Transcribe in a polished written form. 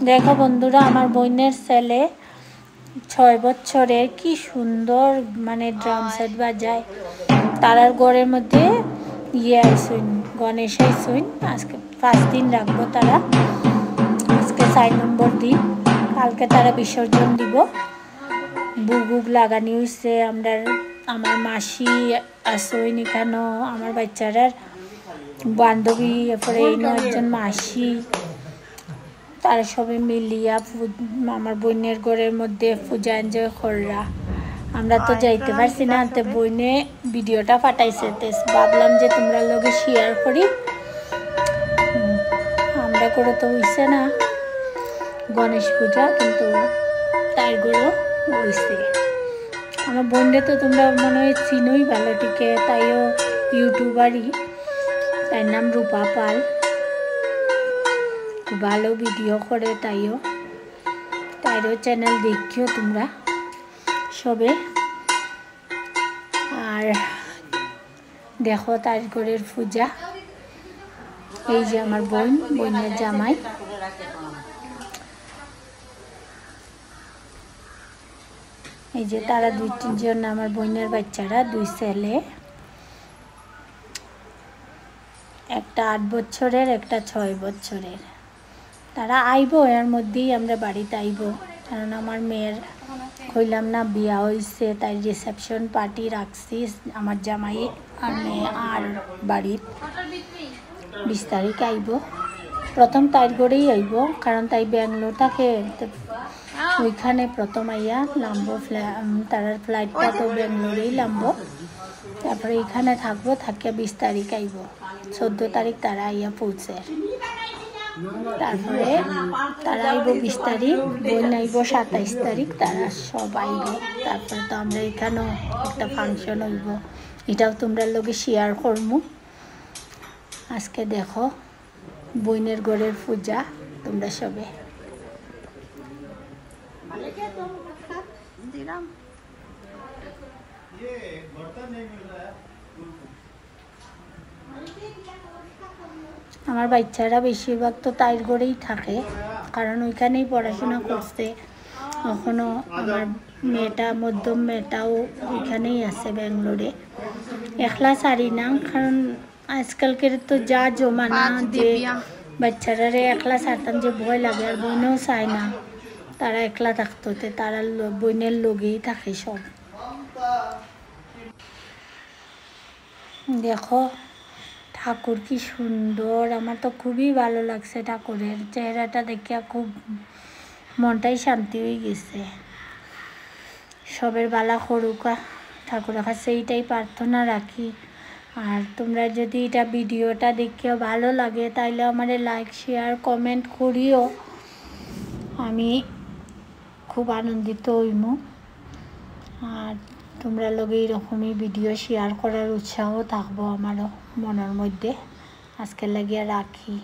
দেখো বন্ধুরা, আমার বোনের ছেলে 6 বছরের কি সুন্দর মানে ড্রাম সেট বাজায়। তারার ঘরের মধ্যে আইসুন, গণেশ আইসুন। আজকে 5 দিন রাখবো তারা। আজকে 4 নম্বর দিন, কালকে তারা বিসর্জন দিব। বুক লাগানি হয়েছে। আমার মাসি আসইন এখানেও, আমার বাচ্চারার বান্ধবী, এরপরে একজন মাসি, তারা সবাই মিলিয়া আমার বোনের ঘরের মধ্যে পূজা এনজয় কররা। আমরা তো যাইতে পারছি না, তো বোনে ভিডিওটা পাঠাইছে, ভাবলাম যে তোমরা লগে শেয়ার করি। আমরা করে তো হইছে না গণেশ পূজা, কিন্তু তার গড়েও হইছে। আমার বোনরে তো তোমরা মনে হয় চিনোই ভালো টিকে, তাইও ইউটিউবারই। তার নাম রূপা পাল, ভালো ভিডিও করে। তাইরও চ্যানেল দেখিও তোমরা সবে। আর দেখো তার ঘরের পূজা। এই যে আমার বোনের জামাই। এই যে তারা 2-3 জন আমার বোনের বাচ্চারা, 2 ছেলে, একটা 8 বছরের, একটা 6 বছরের। তারা আইব, এর মধ্যেই আমরা বাড়িতে আইব, কারণ আমার মেয়ের কইলাম না বিয়া হয়েছে, তাই রিসেপশন পার্টি রাখছি আমার জামাই আর মেয়ে আর বাড়ির। 20 তারিখ আইব। প্রথম তার ঘরেই আইব, কারণ তাই ব্যাঙ্গালোর থাকে, ওইখানে প্রথম আইয়া নামবো। তার ফ্লাইটটা তো ব্যাঙ্গালোরেই নামবো, তারপরে এখানে থাকবো, থাকিয়া 20 তারিখ আইব। 14 তারিখ তারা আইয়া পৌঁছে। তারপরে তারা আইব 20 তারিখ, বোন আইব 27 তারিখ, তারা সব আইব। তারপরে তো আমরা এখানেও একটা ফাংশন হইব, এটাও তোমরা লোকে শেয়ার করবো। আজকে দেখো বোনের ঘরের পূজা তোমরা সবে। আমার বাচ্চারা বেশিরভাগ তো তাই ঘরেই থাকে, কারণ ওইখানেই পড়াশোনা করছে। এখনো আমার মেয়েটা, মধ্যম মেয়েটাও ওইখানেই আছে ব্যাঙ্গালোরে। একলা সারি না, কারণ আজকালকের তো যা জমানা, যে বাচ্চারা একলা ছাড়তাম যে ভয় লাগে, আর বোনেও চায় না তারা একলা থাকতো, তারা বোনের লগেই থাকে সব। দেখো ঠাকুর কি সুন্দর, আমার তো খুবই ভালো লাগছে ঠাকুরের চেহারাটা দেখিয়া, খুব মনটাই শান্তি হয়ে গেছে। সবের বালা করুকা ঠাকুরের কাছে, এইটাই প্রার্থনা রাখি। আর তোমরা যদি এটা ভিডিওটা দেখিও ভালো লাগে, তাইলে আমার লাইক শেয়ার কমেন্ট করিও, আমি খুব আনন্দিত হইম। আর তোমরা লগে এইরকমই ভিডিও শেয়ার করার উৎসাহ থাকবো আমারও মনের মধ্যে। আজকে লাগিয়ে রাখি।